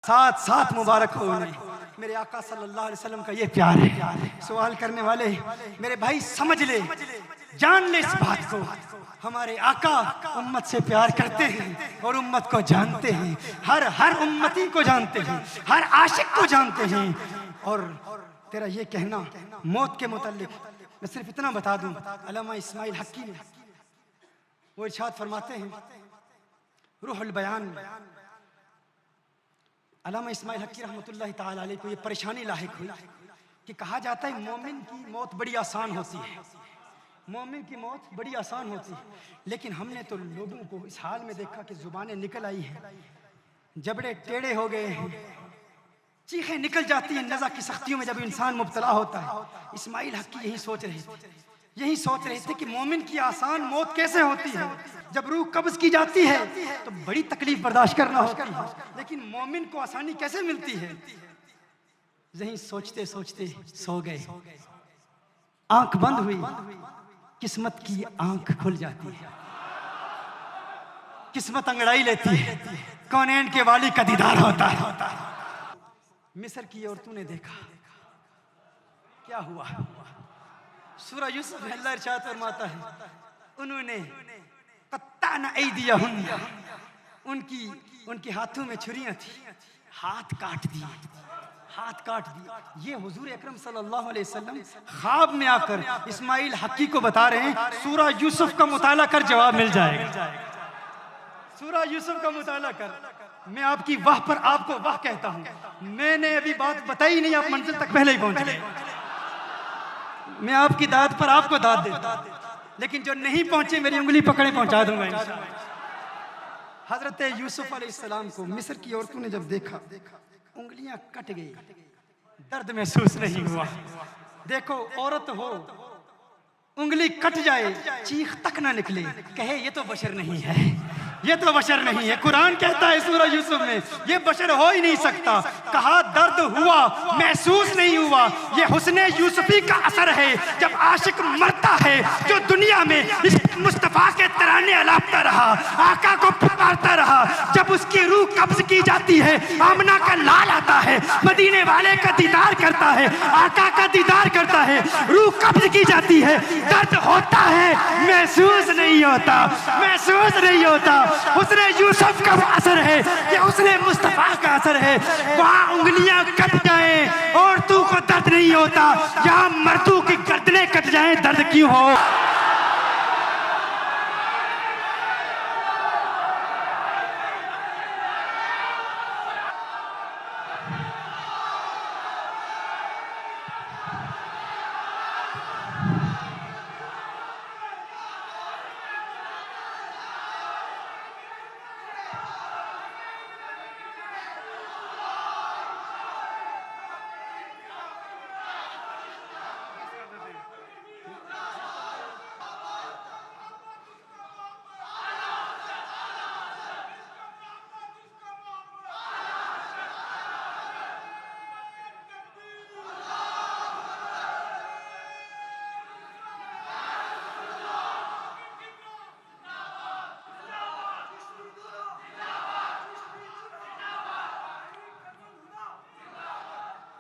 साथ साथ मुबारक हो उन्हें। मेरे आका सल्लल्लाहु अलैहि वसल्लम का ये प्यार है। सवाल करने वाले मेरे भाई समझ ले, जान ले इस बात को, हमारे आका उम्मत से प्यार करते हैं और उम्मत को जानते हैं, हर उम्मती को जानते हैं, हर आशिक को जानते हैं। और तेरा ये कहना मौत के मुताल्लिक, मैं सिर्फ इतना बता दूं, अल्लामा इस्माइल हक्की ने वो इरशाद फरमाते हैं रूहुल बयान, अल्लामा इस्माइल हक्की रहमतुल्लाहि ताला अलैह को ये परेशानी लाहिक हुई कि कहा जाता है मोमिन की मौत बड़ी आसान होती है, मोमिन की मौत बड़ी आसान होती है, लेकिन हमने तो लोगों को इस हाल में देखा कि जुबानें निकल आई हैं, जबड़े टेढ़े हो गए हैं, चीखें निकल जाती हैं नज़ा की सख्तियों में जब इंसान मुब्तला होता है। इस्माइल हक्की यही सोच रहे थे कि मोमिन की आसान मौत कैसे होती है, जब रूह कब्ज की जाती है तो बड़ी तकलीफ बर्दाश्त करना होती है, लेकिन मोमिन को आसानी कैसे मिलती है। यही सोचते सोचते सो गए, आंख बंद हुई, किस्मत की आंख खुल जाती है, किस्मत अंगड़ाई लेती है, कौनैन के वाली का दीदार होता है। मिस्र की औरतों ने देखा क्या हुआ। सूरा यूसुफ में अल्लाह इरशाद फरमाता है उन्होंने कत्ताना ऐदियहुन्ना, उनके हाथों में छुरियां थी, हाथ काट दिए। ये हुजूर अकरम सल्लल्लाहु अलैहि वसल्लम ख्वाब में आकर इस्माइल हक्की को बता रहे हैं, सूरा यूसुफ का मुताला कर जवाब मिल जाएगा। सूरा यूसुफ का मुताला कर, मैं आपकी वाह पर आपको वाह कहता हूं, मैंने अभी बात बताई नहीं, आप मंजिल तक पहले ही पहुंच गए। मैं आपकी दाद पर आपको दाद देता, लेकिन जो नहीं पहुंचे मेरी उंगली पकड़े पहुंचा दूंगा इंशाअल्लाह। हजरत यूसुफ अलैहिस्सलाम को मिस्र की औरतों ने जब देखा, उंगलियां कट गई, दर्द महसूस नहीं हुआ। देखो औरत हो, उंगली कट जाए, चीख तक ना निकले, कहे ये तो बशर नहीं है, ये तो बशर नहीं है। कुरान कहता है सूरा यूसुफ में ये बशर हो ही नहीं सकता। कहा दर्द हुआ, महसूस नहीं हुआ। ये हुस्ने यूसुफी का असर है, जब आशिक मरता है, जो दुनिया में इस मुस्तफा के तराने अलापता रहा, आका को पुकारता रहा, जब उसकी रूह कब्ज की जाती है, आमना का लाल आता है, मदीने वाले का दीदार करता है, आका का दीदार करता है, रूह कब्ज की जाती है, दर्द होता है, महसूस नहीं होता। हुस्ने यूसुफ का असर है, ये हुस्ने मुस्तफा का असर है। वहाँ उंगलियां कट जाए और तू को दर्द नहीं होता, यहाँ मर्दों की गर्दनें कट जाए दर्द क्यों हो।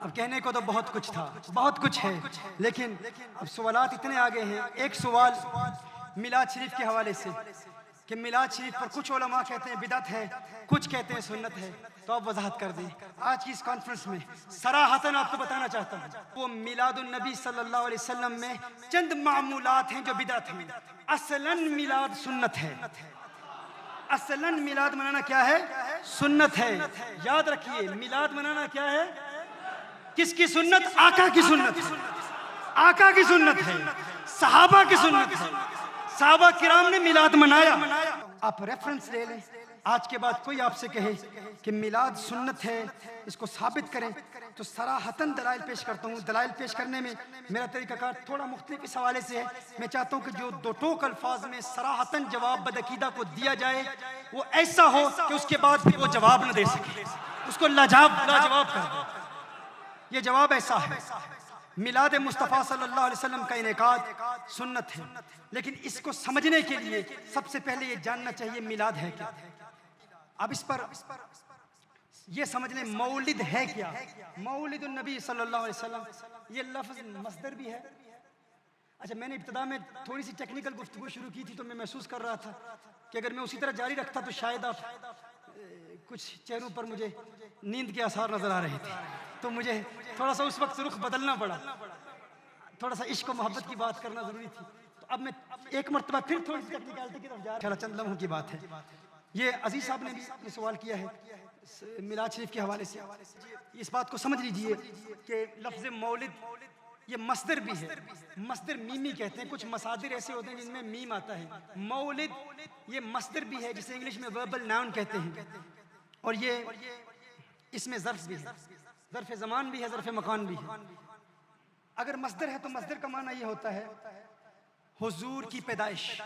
अब कहने को तो बहुत कुछ था, बहुत कुछ है, लेकिन अब सवालात इतने आ गए हैं। एक सवाल मिलाद शरीफ के हवाले से कि मिलाद शरीफ पर कुछ उलमा कहते हैं बिदअत है, कुछ कहते हैं सुन्नत है, तो आप वजाहत कर दें। आज की इस कॉन्फ्रेंस में सराहतन आपको बताना चाहता हूँ, वो मिलादुन नबी सल्लल्लाहु अलैहि वसल्लम में चंद मामूलात हैं जो बिदअत हैं। असलन मिलाद सुन्नत है, असलन मिलाद मनाना क्या है, सुन्नत है। याद रखिए मिलाद मनाना क्या है, किसकी सुन्नत, आका की सुन्नत है, आका की सुन्नत है, सहाबा की सुन्नत है, सहाबा किराम ने मिलाद मनाया। आप रेफरेंस ले लें, आज के बाद कोई आपसे कहे कि मिलाद सुन्नत है, इसको साबित करें, तो सराहतन दलाइल पेश करता हूँ। दलाइल पेश करने में मेरा तरीकाकार थोड़ा मुख्तलिफ इस हवाले से है। मैं चाहता हूँ कि जो दो टोक अल्फाज में सराहतन जवाब बदअकीदा को दिया जाए, वो ऐसा हो कि उसके बाद वो जवाब न दे सके, उसको लाजवाब कर दे। ये जवाब ऐसा है, मिलाद मुस्तफ़ा सल्लल्लाहु अलैहि वसल्लम का इनेकाद सुन्नत है, लेकिन इसको समझने के लिए सबसे पहले ये जानना चाहिए मिलाद है क्या। अब इस पर ये समझ लें मौलिद है क्या। मौलिद नबी सल्लल्लाहु अलैहि वसल्लम, ये लफ्ज़ मस्दर भी है। अच्छा, मैंने इब्तिदा में थोड़ी सी टेक्निकल गुफ्तगू शुरू की थी, तो मैं महसूस कर रहा था कि अगर मैं उसी तरह जारी रखता तो शायद आप कुछ चेहरों पर मुझे नींद के आसार नजर आ रहे थे, तो मुझे थोड़ा सा उस वक्त रुख बदलना पड़ा, थोड़ा सा इश्क और मोहब्बत की बात करना जरूरी थी। तो अब मैं एक मरतबा फिर थोड़ी सी टेक्निकलिटी की तरफ जा रहा हूं। चंद लम्हों की बात है। ये अजीज साहब ने भी सवाल किया है मिलाद शरीफ के हवाले से। इस बात को समझ लीजिए कि लफ्ज़ मौलिद ये मस्दर भी है। मस्दर मीमी कहते हैं, कुछ मसादिर ऐसे होते हैं जिनमें मीम आता है। मौलिद ये मस्दर भी है, जिसे इंग्लिश में वर्बल नाउन कहते हैं, और ये इसमें ज़र्फ़ भी है, ज़र्फ़ ज़मान भी है, ज़र्फ़ मकान भी है। अगर मस्दर है तो मस्दर का माना ये होता है हुजूर की पैदाइश,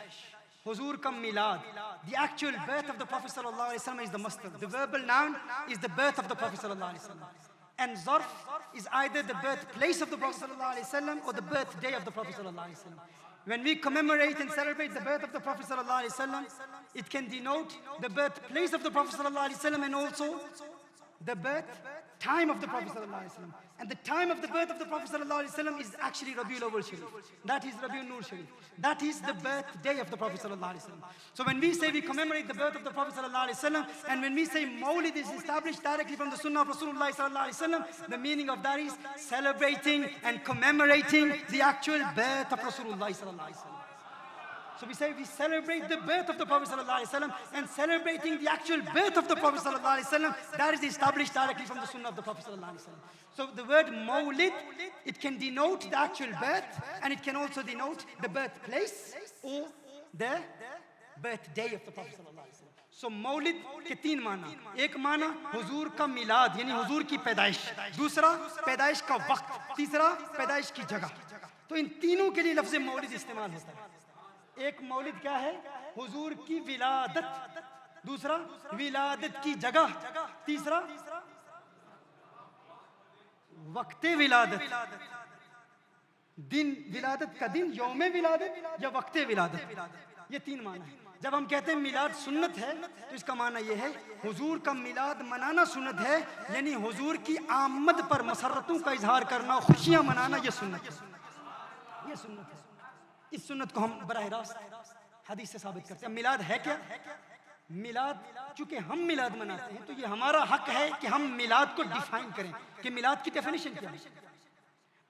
हुजूर का मिलाद। The actual birth of the Prophet sallallahu alaihi wasallam is the masdar. The verbal noun is the birth of the Prophet sallallahu alaihi wasallam. And zarf is either the birthplace of the Prophet sallallahu alaihi wasallam or the birthday of the Prophet sallallahu alaihi wasallam. When we commemorate and celebrate the birth of the Prophet sallallahu alaihi wasallam, it can denote the birthplace of the Prophet sallallahu alaihi wasallam and also the birth time of the Prophet sallallahu alaihi wasallam. And the time of the birth of the Prophet sallallahu alaihi wasallam is actually Rabiul Awwal Sharif. That is Rabiul Nur Sharif. That is the birthday of the Prophet sallallahu alaihi wasallam. So when we say we commemorate the birth of the Prophet sallallahu alaihi wasallam, and when we say Mawlid is established directly from the Sunnah of Rasulullah sallallahu alaihi wasallam, the meaning of that is celebrating and commemorating the actual birth of Rasulullah sallallahu alaihi wasallam. So we say we celebrate the birth of the Prophet sallallahu alaihi wasallam, and celebrating the actual birth of the Prophet sallallahu alaihi wasallam, that is established directly from the Sunnah of the Prophet sallallahu alaihi wasallam. So the word Mawlid, it can denote the actual birth, and it can also denote the birthplace or the birthday of the Prophet sallallahu alaihi wasallam. So Mawlid के तीन माना। एक माना हुजूर का मिलाद यानी हुजूर की पैदाइश, दूसरा पैदाइश का वक्त, तीसरा पैदाइश की जगह। तो इन तीनों के लिए लफ्ज़ मौलिद इस्तेमाल होता है। एक मौलिद क्या है? हुजूर की विलादत, दूसरा विलादत की जगह, तीसरा वक्ते विलादत, दिन विलादत का दिन, यौमे विलादत या वक्ते विलादत, ये तीन माना है। जब हम कहते हैं मिलाद सुन्नत है तो इसका माना ये है हुजूर का मिलाद मनाना सुन्नत है, यानी हुजूर की आमद पर मसरतों का इजहार करना, खुशियां मनाना, ये सुन्नत है, ये सुन्नत है। इस सुन्नत को हम बराह रास्त हदीस से साबित करते हैं। मिलाद है क्या? मिलाद, चूंकि हम मिलाद मनाते हैं तो ये हमारा हक है कि हम मिलाद को डिफाइन करें कि मिलाद की डेफिनेशन क्या है।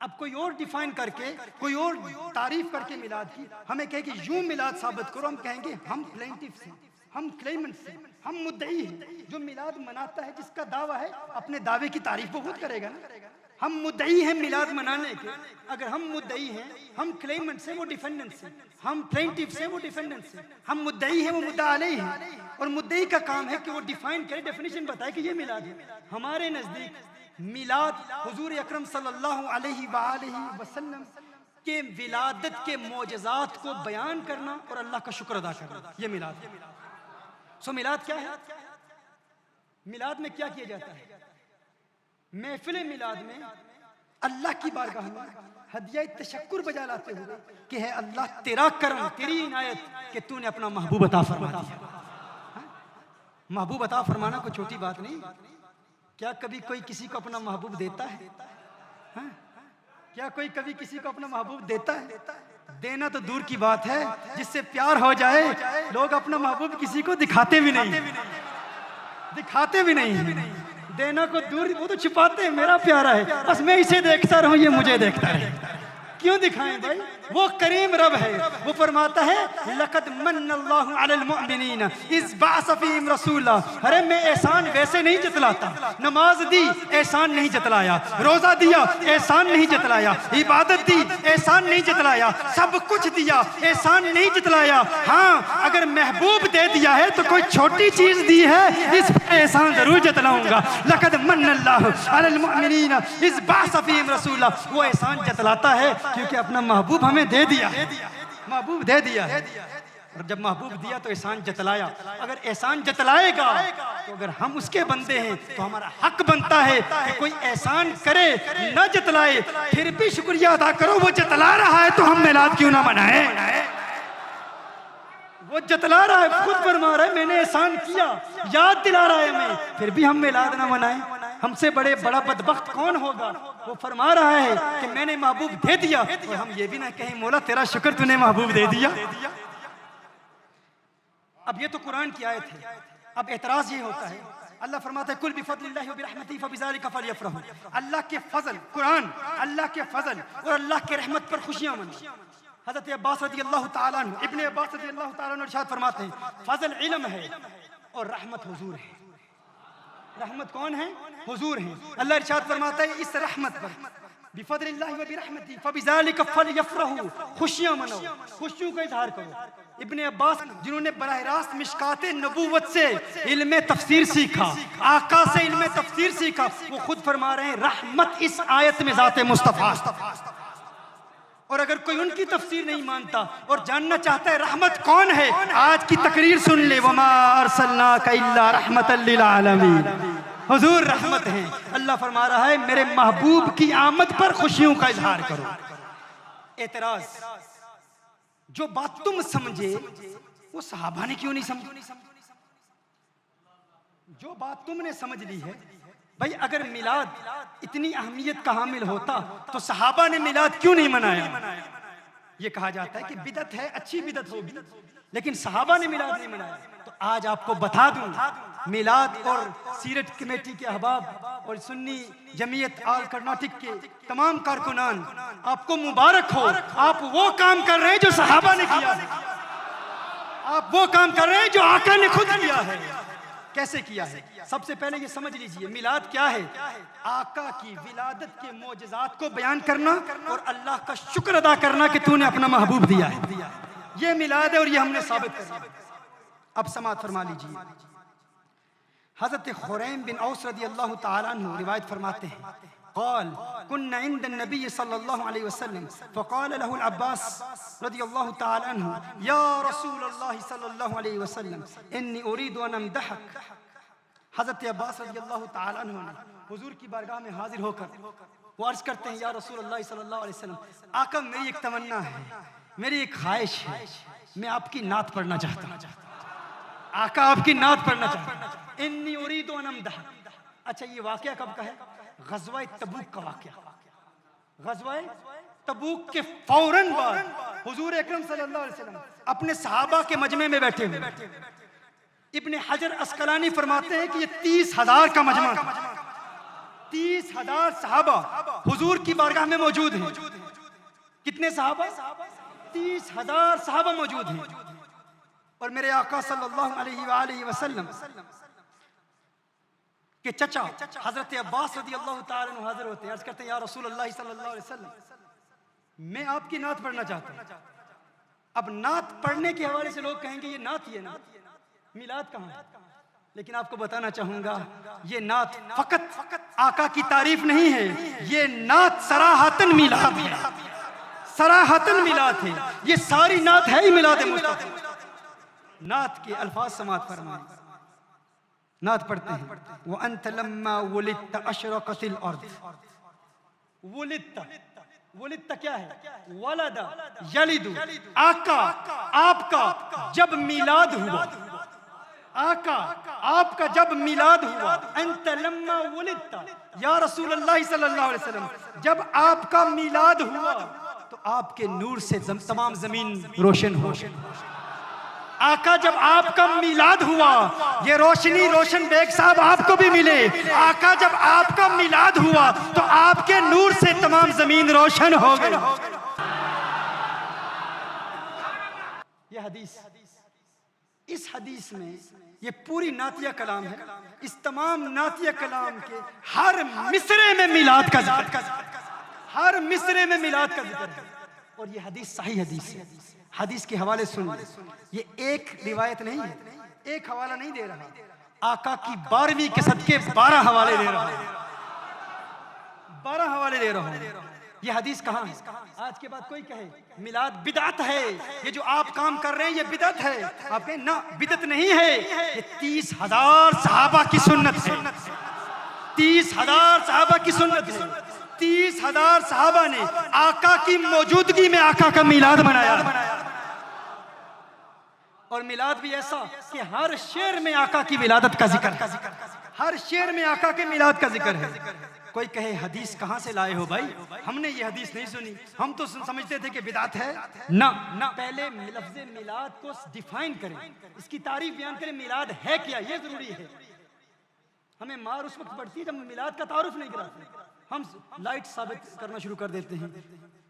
अब कोई और डिफाइन करके, कोई और तारीफ करके मिलाद की हमें कहे कि यूं मिलाद साबित करो, हम कहेंगे हम प्लेंटिफ्स हैं, हम क्लेमेंट्स हैं, हम मुद्दई हैं। जो मिलाद मनाता है, जिसका दावा है, अपने दावे की तारीफ वो खुद करेगा ना। हम मुद्दई हैं मिलाद मनाने के। अगर हम मुद्दई हैं, हम क्लेमेंट्स हैं, वो डिफेंडेंट्स हैं। हम प्लेंटिफ्स हैं, वो डिफेंडेंट्स हैं। हम मुद्दई हैं, वो मुद्दा अलैह हैं। और मुद्दई का काम है कि वो डिफाइन करे, डेफिनेशन बताए कि ये मिलाद है। हमारे नजदीक मिलाद हुजूर अकरम सल्लल्लाहु अलैहि वसल्लम के विलादत के मोजज़ात को बयान करना और अल्लाह का शुक्र अदा करना, ये मिलाद है। सो मिलाद क्या है? मिलाद में क्या किया जाता है? महफिल मिलाद में अल्लाह की बारगाह में हदिया तशक्कुर बजा लाते हुए कि है अल्लाह तेरा करम, तेरी इनायत कि तूने अपना महबूब अता फरमा दिया। महबूब अता फरमाना कोई छोटी बात नहीं। क्या कभी कोई किसी को अपना महबूब देता है? हा? क्या कोई कभी किसी को अपना महबूब देता है? देना तो दूर की बात है, जिससे प्यार हो जाए लोग अपना महबूब किसी को दिखाते भी नहीं, दिखाते भी नहीं। देना को दूर, वो तो छिपाते हैं, मेरा प्यारा है, बस मैं इसे देखता रहूं, ये मुझे देखता रहे। क्यों दिखाएं भाई? वो करीम रब है, वो फरमाता है लक़द मन्नल्लाहु अलल मुअमिनीन इज़ बअस फ़ीहिम रसूला। अरे मैं एहसान वैसे नहीं जतलाता। नमाज दी, एहसान नहीं जतलाया। रोजा दिया, एहसान नहीं जतलाया। इबादत दी, एहसान नहीं जतलाया। सब कुछ दिया, एहसान नहीं जतलाया। हाँ, अगर महबूब दे दिया है तो कोई छोटी चीज दी है, इस पर एहसान जरूर जतलाऊंगा। लक़द मन्नल्लाहु अलल मुअमिनीन इज़ बअस फ़ीहिम रसूला। वो एहसान जतलाता है क्योंकि अपना महबूब हमें दे दिया, महबूब दे दिया है। और जब महबूब दिया तो एहसान जतलाया। अगर एहसान जतलाएगा तो अगर हम उसके बंदे हैं तो हमारा हक बनता है कि कोई एहसान करे न जतलाए, फिर भी शुक्रिया अदा करो। वो जतला रहा है तो हम मिलाद क्यों ना मनाएं? वो जतला रहा है, खुद फरमा रहा है मैंने एहसान किया, याद दिला रहा है हमें, फिर भी हम मिलाद ना मनाएं। हमसे बड़ा बदबख्त कौन होगा? वो फरमा रहा है कि मैंने महबूब दे दिया, और हम ये भी ना कहें मौला तेरा शुक्र तूने महबूब दे दिया। अब ये तो कुरान की आयत है। अब एतराज ये होता है, अल्लाह फरमाता है कुल बिफज़लिल्लाहि व बिरहमतिही फबिज़ालिका फलयफ़रहू। अल्लाह के फजल, कुरान अल्लाह के फजल और अल्लाह के रहमत पर खुशियां मनाओ। हज़रत अब्बास रज़ियल्लाहु ताला अन्हु, इब्ने अब्बास रज़ियल्लाहु ताला अन्हु इरशाद फरमाते हैं फजल इल्म है और रहमत हुजूर है। रहमत कौन है? हुजूर है। अल्लाह इरशाद फरमाता है इस रहमत पर बिफज़लिल्लाहि व बिरहमतिही फबिज़ालिका फलयफ़रहू, खुशियां मनाओ, खुशियों का इजहार करो। इब्ने अब्बास जिन्होंने बराह रास्त मिशकाते नबूवत से इल्मे तफसीर सीखा, आका से इल्मे तफसीर सीखा, वो खुद फरमा रहे हैं रहमत इस आयत में ज़ाते मुस्तफ़ा। और अगर कोई उनकी तफसीर नहीं मानता और जानना चाहता है रहमत कौन है, आज की तकरीर सुन ले, वमा अरसलनाका इल्ला रहमतल लिल आलमीन। हुजूर रहमत है। अल्लाह फरमा रहा है मेरे महबूब की आमद पर खुशियों का इजहार करो। एतराज, जो बात तुम समझे वो सहाबा ने क्यों नहीं समझी? जो बात तुमने समझ ली है, भाई अगर मिलाद इतनी अहमियत का हामिल होता तो सहाबा ने मिलाद क्यों नहीं मनाया? ये कहा जाता है कि बिदअत है, अच्छी बिदअत होगी, लेकिन सहाबा ने मिलाद नहीं मनाया। तो आज आपको बता दूं, मिलाद और सीरत कमेटी के अहबाब और सुन्नी जमीयत आल कर्नाटक के तमाम कारकुनान, आपको मुबारक हो। आप वो काम कर रहे हैं जो सहाबा ने किया है, आप वो काम कर रहे हैं जो आका ने खुद किया है। कैसे किया है? सबसे पहले ये समझ लीजिए मिलाद क्या है। आका की विलादत के मोजज़ात को बयान करना और अल्लाह का शुक्र अदा करना कि तूने अपना महबूब दिया है। ये मिलाद है और ये हमने साबित कर दिया। अब समाअत फरमा लीजिए। हज़रत खुरैम बिन औस रज़ियल्लाहु ताला अन्हु रिवायत फरमाते हैं क़ाल कुन्ना इंद नबी सल्लल्लाहु अलैहि वसल्लम फ़क़ाल लहुल अब्बास रज़ियल्लाहु ताला अन्हु या रसूलल्लाह सल्लल्लाहु अलैहि वसल्लम इन्नी उरीदु अन अमदहक। हज़रत अब्बास रज़ियल्लाहु ताला अन्हु हुजूर की बारगाह में हाजिर होकर वो अर्ज़ करते हैं या रसूलल्लाह सल्लल्लाहु अलैहि वसल्लम, आका मेरी एक तमन्ना है, मेरी एक ख्वाहिश है, मैं आपकी नात पढ़ना चाहता हूँ। आका आपकी नात पढ़ना चाहता हूँ। इन्नी उरीदु अन अमदहक। अच्छा ये वाक़या कब का है? ग़ज़वा तबूक का वाक़या। ग़ज़वा तबूक के फौरन बाद हुजूर अकरम सल्लल्लाहु अलैहि वसल्लम अपने सहाबा के मजमे में बैठे हुए। इब्ने हजर अस्कलानी फरमाते हैं कि ये 30,000 का मजमा, 30,000 सहाबा हुजूर की बारगाह में मौजूद हैं। कितने सहाबा? 30,000 सहाबा मौजूद हैं। और मेरे आका सल्लल्लाहु अलैहि वसल्लम के चचा हजरत अब्बास रज़ियल्लाहु ताला अन्हु हाजिर होते हैं। अर्ज़ करते हैं या रसूलल्लाह सल्लल्लाहु अलैहि वसल्लम, मैं आपकी नात पढ़ना चाहता हूँ। अब नात पढ़ने के हवाले से लोग कहेंगे ये नात, ये नात, मिलाद कहाँ है? लेकिन आपको बताना चाहूंगा ये नात फकत आका की तारीफ नहीं है, ये नात सराहतन मिलाद है, सराहतन मिलाद है। ये सारी नात है ही मिलाद मुस्तफ़ा। नात के अल्फाज समाअत फरमाएं। नात पढ़ते हैं वो अंत लम्मा वुलिदत अशरक़तिल अर्द। वुलिदत क्या है? वलदा यलिदु, आका आपका जब मिलाद हुआ, आका आपका जब मिलाद हुआ। अंत लम्मा वुलिदत या रसूलल्लाह सल्लल्लाहु अलैहि वसल्लम, जब आपका मिलाद हुआ तो आपके नूर से तमाम जमीन रोशन हो। आका जब आपका मिलाद हुआ, ये रोशनी रोशन बेग साहब आपको भी मिले। आका जब आपका मिलाद हुआ तो आपके नूर से तमाम जमीन रोशन हो गई। ये हदीस, इस हदीस में ये पूरी नातिया कलाम है। इस तमाम नातिया कलाम के हर मिसरे में मिलाद का जिक्र, हर मिसरे में मिलाद का जिक्र है। और ये हदीस सही हदीस है। हदीस के हवाले सुन, ये एक रिवायत नहीं है, एक हवाला नहीं दे रहा, आका की 12वीं के सदके 12 हवाले दे रहा हूं, 12 हवाले दे रहा हूं। ये हदीस कहाँ है? आज के बाद कोई कहे मिलाद बिदअत है, ये जो आप काम कर रहे हैं ये बिदअत है, आप कहें ना बिदअत नहीं है, ये 30,000 सहाबा की सुन्नत है। 30,000 सहाबा की सुन्नत है। 30,000 सहाबा ने आका की मौजूदगी में आका का मिलाद मनाया। और मिलाद भी ऐसा कि हर शेर में आका की विलादत का जिक्र है, हर शेर में आका के मिलाद का जिक्र है। कोई कहे हदीस कहाँ से लाए हो भाई, हमने ये हदीस नहीं सुनी, हम तो समझते थे कि बिदात है। ना ना, पहले लफ्ज़ मिलाद को डिफाइन करें, इसकी तारीफ बयान करें, मिलाद है क्या, ये जरूरी है। हमें मार उस वक्त पड़ती है जब मिलाद का तारुफ नहीं कराते। हम लाइट साबित करना शुरू कर देते हैं,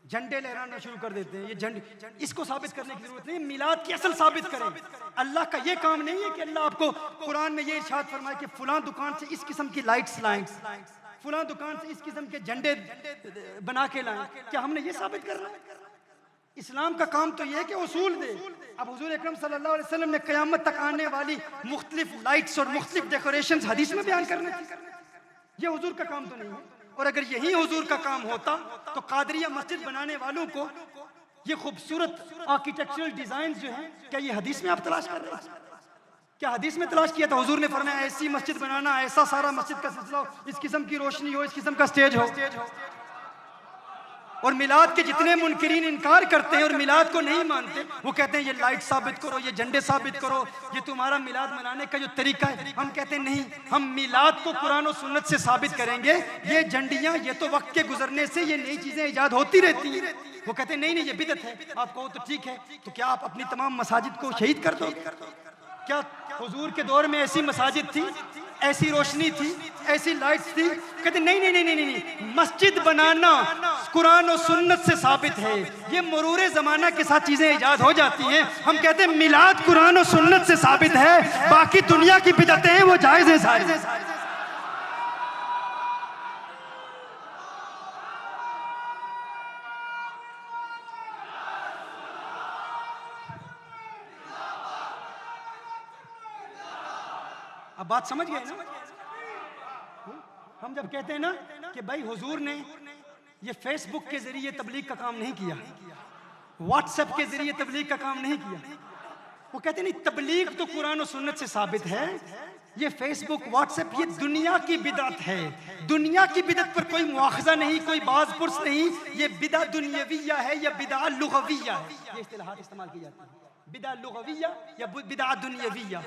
झंडे लहराना शुरू कर देते हैं। ये झंडे, इसको साबित करने की जरूरत नहीं, मिलाद की असल साबित करें। अल्लाह का ये काम नहीं है कि अल्लाह आपको कुरान में ये इरशाद फरमाए कि फलां दुकान से इस किस्म की लाइट्स लाएं, फलां दुकान से इस किस्म के झंडे बना के लाएं। क्या हमने ये साबित करना है? इस्लाम का काम तो ये है कि उसूल दे। अब हुजूर अकरम सल्लल्लाहु अलैहि वसल्लम ने क़यामत तक आने वाली मुख्तलिफ लाइट्स और मुख्तलिफ डेकोरेशंस हदीस में बयान करने थी, ये हुजूर का काम तो नहीं है। और अगर यही हुजूर का काम होता तो कादरिया मस्जिद बनाने वालों को ये खूबसूरत आर्किटेक्चरल डिजाइन जो हैं, क्या ये हदीस में आप तलाश कर रहे हैं? क्या हदीस में तलाश किया था? हुजूर ने फरमाया ऐसी मस्जिद बनाना, ऐसा सारा मस्जिद का सिलसिला हो, इस किस्म की रोशनी हो, इस किस्म का स्टेज हो। और मिलाद के जितने मुनकिरीन इनकार करते हैं और मिलाद को नहीं मानते, वो कहते हैं ये लाइट साबित करो, ये झंडे साबित करो, ये तुम्हारा मिलाद मनाने का जो तरीका है। हम कहते हैं नहीं, हम मिलाद को कुरान और सुन्नत से साबित करेंगे। ये झंडियां, ये तो वक्त के गुजरने से ये नई चीजें इजाद होती रहती हैं। वो कहते हैं नहीं नहीं, ये बिदअत है। आप कहो तो ठीक है, तो क्या आप अपनी तमाम मसाजिद को शहीद कर दो? क्या हुजूर के दौर में ऐसी मसाजिद थी, ऐसी रोशनी थी, ऐसी लाइट्स थी? कहते नहीं नहीं नहीं नहीं नहीं, मस्जिद बनाना कुरान और सुन्नत से साबित है। ये मरूरे जमाना के साथ चीजें इजाद हो जाती हैं। हम कहते हैं मिलाद कुरान और सुन्नत से साबित है, बाकी दुनिया की बिदअतें हैं वो जायज है सारी। अब बात समझ गए ना? हम जब कहते हैं ना कि भाई हुजूर ने ये फेसबुक के जरिए तबलीग का काम नहीं किया, व्हाट्सएप के जरिए तबलीग का काम नहीं किया, वो कहते नहीं, तबलीग तो कुरान और सुन्नत से साबित है। ये फेसबुक व्हाट्सएप ये दुनिया की बिदअत है। दुनिया की बिदअत पर कोई मुआखजा नहीं, कोई बाज पुरस नहीं। ये बिदा दुनियविया है या बिदा लुगविया है, ये इस्तिलाहात इस्तेमाल की जाती है। बिदा लुगविया या बिदा दुनियविया।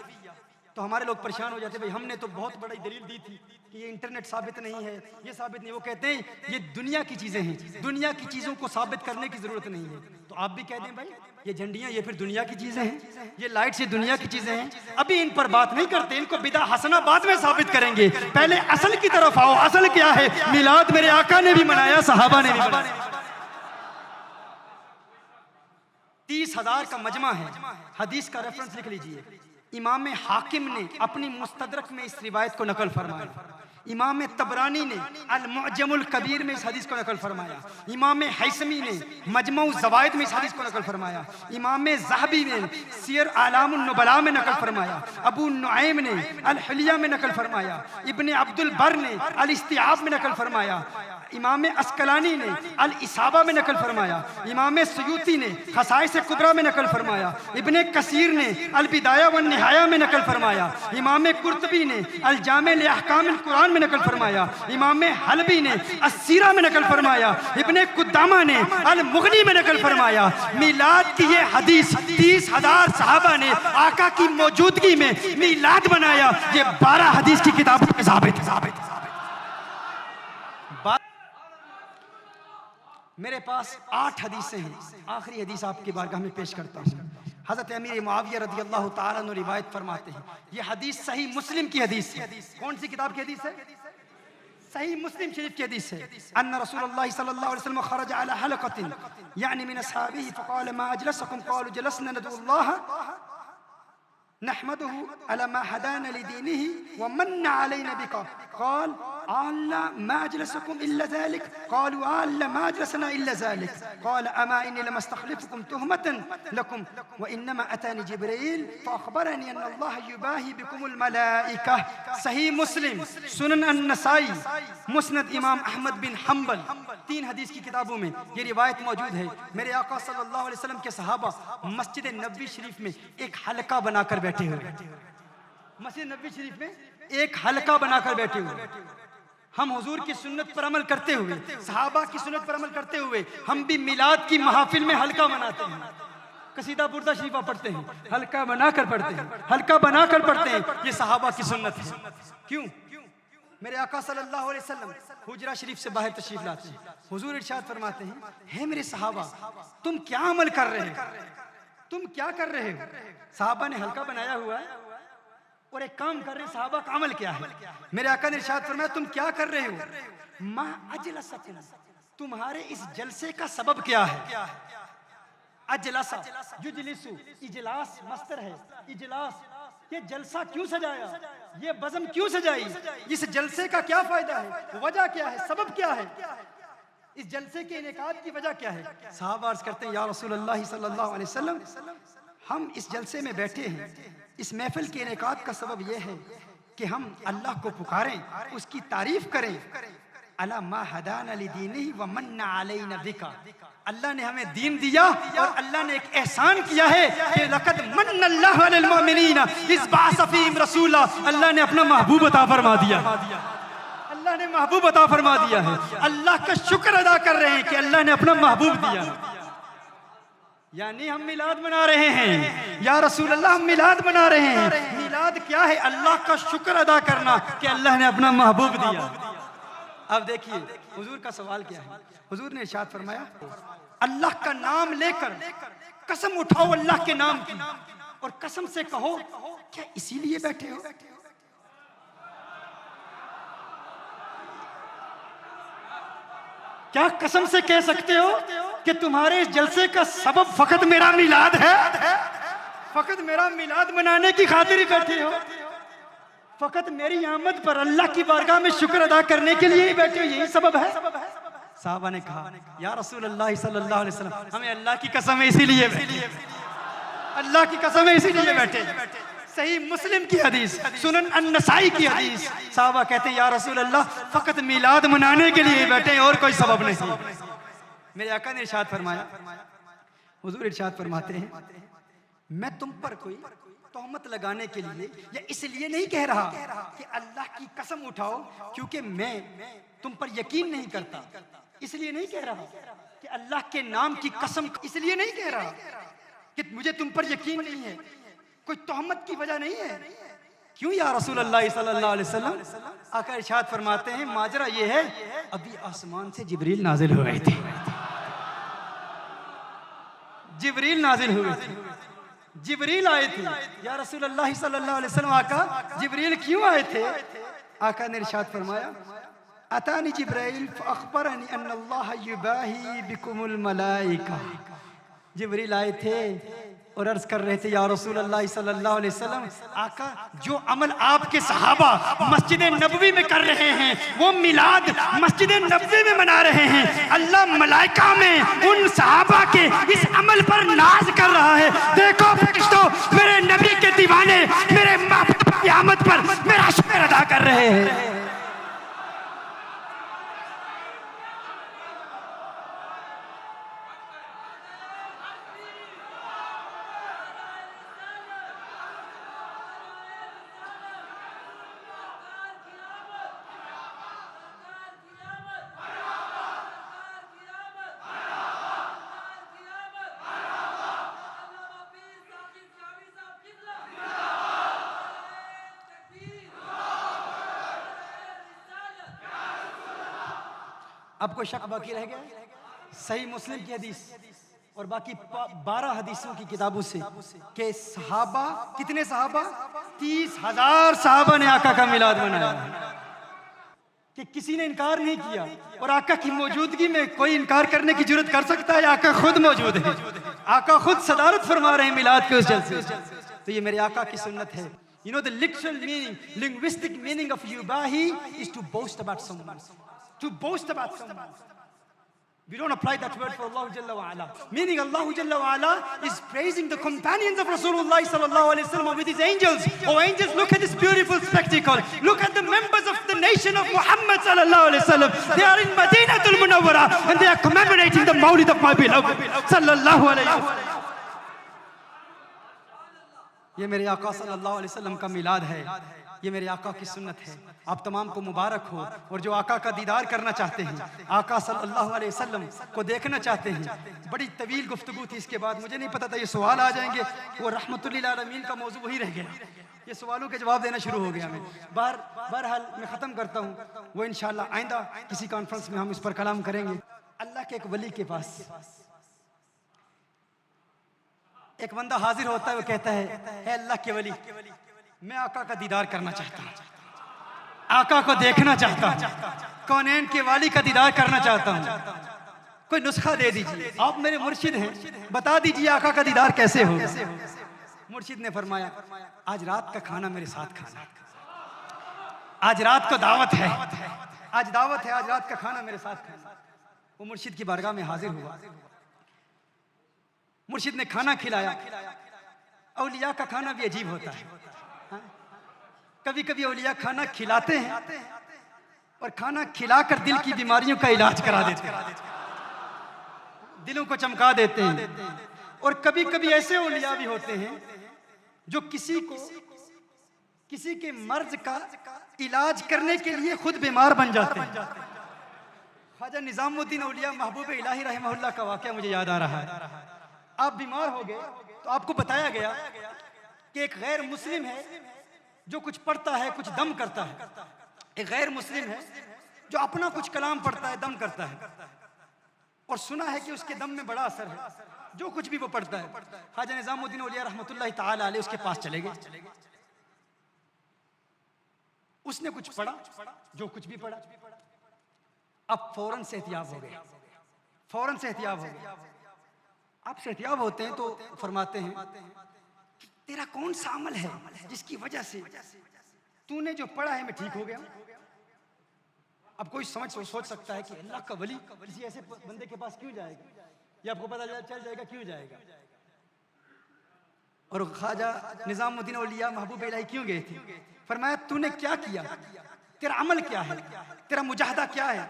तो हमारे लोग परेशान हो जाते, भाई हमने तो बहुत बड़ी दलील दी थी कि ये इंटरनेट साबित नहीं है, ये साबित नहीं। वो कहते हैं ये दुनिया की चीजें हैं, दुनिया की चीजों को साबित करने की जरूरत नहीं है। तो आप भी कह दें भाई ये झंडियां ये फिर दुनिया की चीजें हैं, ये लाइट्स ये दुनिया की चीजें हैं। अभी इन पर बात नहीं करते, इनको बिदा हसना बाद में साबित करेंगे। पहले असल की तरफ आओ। असल क्या है? मिलाद मेरे आका ने भी मनाया, सहाबा ने भी मनाया। 30,000 का मजमा है। हदीस का रेफरेंस लिख लीजिए। इमाम हाकिम ने अपनी मुस्तदरक में इस रिवायत को नकल फरमाया। इमाम तबरानी ने अल-मुअज्जमुल कबीर में इस हदीस को नकल फरमाया। इमाम हैसमी ने मजमऊ ज़वाइद में इस हदीस को नकल फरमाया। इमाम ज़हबी ने सियर आलामुन नुबला में नकल फरमाया। अबू नुऐम ने अल-हुलिया में नकल फरमाया। इब्ने अब्दुल बर ने अल-इस्तिआब में नकल फरमाया। इमाम अस्कलानी ने अल इसाबा में नकल फरमाया। इमाम सयूती ने खसाइस कुबरा में नकल फरमाया। इब्ने कसीर ने अल बिदाया व निहाया में नकल फरमाया। इमाम कुर्तबी ने अल जामे ले अहकाम कुरान में नकल फरमाया। इमाम हलबी ने अस्सीरा में नकल फरमाया। इब्ने कुद्दामा ने अल मुगनी में नकल फरमाया। मिलाद की ये हदीस 30,000 सहाबा ने आका की मौजूदगी में मिलाद बनाया। ये 12 हदीस की किताबों में साबित। मेरे पास 8 हदीसें हैं। आखिरी हदीस आपकी बारगाह में पेश करता हूँ। हज़रत अमीर मुआविया रज़ी अल्लाह ताला अन्हु रिवायत फरमाते हैं, ये हदीस सही मुस्लिम की हदीस है। कौन सी किताब की हदीस है? सही मुस्लिम शरीफ की हदीस है। अन्ना रसूलुल्लाह सल्लल्लाहु अलैहि वसल्लम खरज अला हलक़तिन यानी मिन अस्हाबिही फ़क़ाल मा अजलसकुम क़ालू जलसना नदउल्लाह नहमदुहु अला मा हदाना लिदीनिही व मन्ना अलैना बिका क़ाल अल्ला मा अजलसकुम इल्ला ज़ालिक क़ालू अल्ला मा अजलसना इल्ला ज़ालिक क़ाल अमा इन्नी लमस्तख़लिफ़ुकुम तुहमतन लकुम व इन्नमा अतानी जिब्रील फ़अख़बरनी अन्न अल्लाह युबाही बिकुमुल मलाइका। सही मुस्लिम, सुनन अन-नसाई, मुस्नद इमाम अहमद बिन हम्बल, 3 हदीस की किताबों में ये रिवायत मौजूद है। मेरे आका सल्लल्लाहु अलैहि वसल्लम के सहाबा मस्जिद नबवी शरीफ में एक हलका बनाकर बैठे हुए। मस्जिद नबवी शरीफ में एक हलका बनाकर बैठे हुए। हम हुजूर की सुन्नत पर अमल करते हुए, सहाबा की सुन्नत पर अमल करते हुए, हम भी मिलाद की महफिल में हलका मनाते हैं। कसीदा बुर्दा शरीफा पढ़ते हैं, हल्का बनाकर पढ़ते हैं, हल्का बनाकर पढ़ते हैं। ये सहाबा की सुन्नत है। क्यों? मेरे आका सल्लल्लाहु अलैहि वसल्लम हुजरा शरीफ से बाहर तशरीफ लाते हैं। हुजूर इरशाद फरमाते हैं, हे मेरे सहाबा, तुम क्या अमल कर रहे हो? तुम क्या कर रहे हो? सहाबा ने हल्का बनाया हुआ है और एक काम कर रहे हैं। सहाबा का अमल क्या है? मेरे आका ने इरशाद फरमाया, तुम क्या कर रहे हो? मा अजलसकुम, तुम्हारे इस जलसे का सबब क्या है? अजलसा युजलिसु, इजलास मस्तर है, इजलास। ये जलसा क्यों सजाया? ये बज़म क्यों सजाई? इस जलसे का क्या फायदा है? वजह क्या है? सबब क्या है? इस जलसे के इनेकाद की वजह क्या है? साहबा अर्ज करते हैं, या रसूल अल्लाह सल्लल्लाहु अलैहि वसल्लम, हम इस जलसे में बैठे हैं, इस महफिल के इनेकाद का सबब यह है कि हम अल्लाह को पुकारें, उसकी तारीफ करें। अला मा हदाना लिदीनिही व मन्ना अलैना बिका, अल्लाह ने हमें दीन दिया और अल्लाह ने एक एहसान किया है कि लक़द मन्नल्लाहु अलल मुमिनीना इज़ बअस फ़ीहिम रसूला, अल्लाह ने अपना महबूब अता फरमा दिया। अल्लाह ने महबूब अता फरमा दिया है। अल्लाह का शुक्र अदा कर रहे हैं कि अल्लाह ने अपना महबूब दिया। यानी हम मिलाद मना रहे हैं, या रसूल अल्लाह, हम मिलाद मना रहे हैं। मिलाद क्या है? अल्लाह का शुक्र अदा करना कि अल्लाह ने अपना महबूब दिया। अब देखिए हुजूर का सवाल क्या है। हुजूर ने इरशाद फरमाया, अल्लाह का नाम लेकर कसम उठाओ अल्लाह के नाम की, और कसम से कहो, क्या इसीलिए बैठे हो? क्या कसम से कह सकते हो कि तुम्हारे इस जलसे का सबब फकत मेरा मिलाद है? फकत मेरा मिलाद मनाने की खातिर ही बैठे हो? फकत मेरी आमद पर अल्लाह की बारगाह में शुक्र अदा करने के लिए ही बैठे हो? यही सबब है? साहबा ने कहा, या रसूल अल्लाह सल्लल्लाहु अलैहि वसल्लम, हमें अल्लाह की कसम है इसीलिए बैठे, अल्लाह की कसम है इसीलिए बैठे। सही मुस्लिम की हदीस, सुनन अन-नसाई की हदीस, साहबा कहते हैं, या रसूल अल्लाह, फकत मिलाद मनाने के लिए बैठे हैं और कोई सबब नहीं। मेरे आका ने इरशाद फरमाया, हुजूर इरशाद फरमाते हैं, मैं तुम पर कोई तोहमत लगाने के लिए या इसलिए नहीं कह रहा कि अल्लाह की कसम उठाओ क्योंकि मैं तुम पर यकीन नहीं करता, इसलिए नहीं कह रहा कि अल्लाह के नाम की कसम, इसलिए नहीं कह रहा कि मुझे तुम पर यकीन नहीं है, कोई तोहमत की वजह नहीं है। क्यों या रसूल अल्लाह सल्लल्लाहु अलैहि वसल्लम? आका इरशाद फरमाते हैं, माजरा ये है, अभी आसमान से जिब्रील नाजिल हुए थे, जिब्रील नाजिल हुए थे, जिब्रील आए थे। या रसूल अल्लाह सल्लल्लाहु अलैहि वसल्लम, आका जिब्रील क्यों आए थे? आका ने इरशाद फरमाया, अतानी जिब्राइल फअखबरनी अन्नल्लाह युबाही बिकुमुल मलाइका। जिब्रील आए थे और अर्ज कर रहे थे, या रसूल अल्लाह सल्लल्लाहु अलैहि वसल्लम, आका जो अमल आपके सहाबा मस्जिद नबवी में कर रहे हैं, वो मिलाद मस्जिद नबवी में मना रहे हैं, अल्लाह मलाइका में उन सहाबा के इस अमल पर नाज कर रहा है। देखो फरिश्तों, मेरे नबी के दीवाने मेरे महबूब की आमद पर मेरा शुक्र अदा कर रहे हैं। अब कोई शक बाकी रह गया? सही मुस्लिम की हदीस और बाकी 12 हदीसों की किताबों से कि सहाबा, कितने सहाबा? 30,000 सहाबा ने आका का मिलाद मनाया, कि किसी ने इनकार नहीं किया। और आका की मौजूदगी में कोई इनकार करने की जरूरत कर सकता है? आका खुद मौजूद है, आका खुद सदारत फरमा रहे हैं मिलाद के उस जलसे। तो ये मेरे आका की सुन्नत है। You know the literal meaning, linguistic meaning of yubahi is to boast about someone. To boast about someone. We don't apply that word for Allah Jalla wa Ala. Meaning Allah Jalla wa Ala is praising the companions of Rasulullah sallallahu alaihi wasallam with his angels. Oh angels, look at this beautiful spectacle. Look at the members of the nation of Muhammad sallallahu alaihi wasallam. They are in Madinatul Munawwara and they are commemorating the Mawlid of my beloved sallallahu alaihi wasallam. ये मेरे आका सल्लल्लाहु अलैहि वसल्लम का मिलाद है, ये मेरे आका की सुन्नत है। आप तमाम को मुबारक हो। और जो आका का दीदार करना चाहते हैं, आका सल्लल्लाहु अलैहि वसल्लम को देखना चाहते हैं, बड़ी तवील गुफ्तगू थी इसके बाद, मुझे नहीं पता था ये सवाल आ जाएंगे। वो रहमतुल लिल आलमीन का मौजू वही रह गया, ये सवालों के जवाब देना शुरू हो गया। मैं बहरहाल मैं ख़त्म करता हूँ, वो इंशाअल्लाह आइंदा किसी कॉन्फ्रेंस में हम इस पर कलाम करेंगे। अल्लाह के एक वली के पास एक बंदा हाजिर होता है, वो कहता है अल्लाह के वली, मैं आका का दीदार करना चाहता हूँ, आका को देखना चाहता हूँ, कौनैन के वाली का दीदार करना चाहता हूँ, कोई नुस्खा दे दीजिए, आप मेरे मुर्शिद हैं, बता दीजिए आका का दीदार कैसे हो। मुर्शिद ने फरमाया आज रात का खाना मेरे साथ खाना, आज रात को दावत है, आज दावत है, आज रात का खाना मेरे साथ खाना। वो मुर्शिद की बारगाह में हाजिर हुआ, मुर्शिद ने खाना खिलाया। औलिया का खाना भी अजीब होता है, कभी कभी औलिया खाना खिलाते हैं और खाना खिलाकर दिल की बीमारियों का इलाज करा देते हैं, दिलों को चमका देते हैं। और कभी कभी ऐसे औलिया भी होते हैं जो किसी के मर्ज का इलाज करने के लिए खुद बीमार बन जाते हैं। ख्वाजा निजामुद्दीन औलिया महबूब इलाही रहमहुल्लाह का वाक़या मुझे याद आ रहा है। आप बीमार हो गए तो आपको बताया गया कि एक गैर मुस्लिम है जो कुछ पढ़ता है, कुछ दम करता है, एक गैर मुस्लिम है जो अपना कुछ कलाम पढ़ता है, दम करता है, और सुना है कि उसके दम में बड़ा असर है, जो कुछ भी वो पढ़ता है। ख्वाजा निजामुद्दीन औलिया रहमतुल्लाहि ताला अलैह उसके पास चले गए, उसने कुछ पढ़ा, जो कुछ भी पढ़ा, अब फौरन से एहतियाब हो गए, फौरन से एहतियाब हो गए। आप से एहतियाब होते हैं तो फरमाते हैं तेरा कौन सा अमल है जिसकी वजह से तूने जो पढ़ा है मैं ठीक हो गया। अब कोई सोच सकता है कि अल्लाह का वली किसी ऐसे बंदे के पास क्यों जाएगा, ये आपको पता चल जाएगा क्यों जाएगा। और ख्वाजा निजामुद्दीन औलिया महबूब इलाही क्यों गए थे, फरमाया तूने क्या किया, तेरा अमल क्या है, तेरा मुजाहदा क्या है,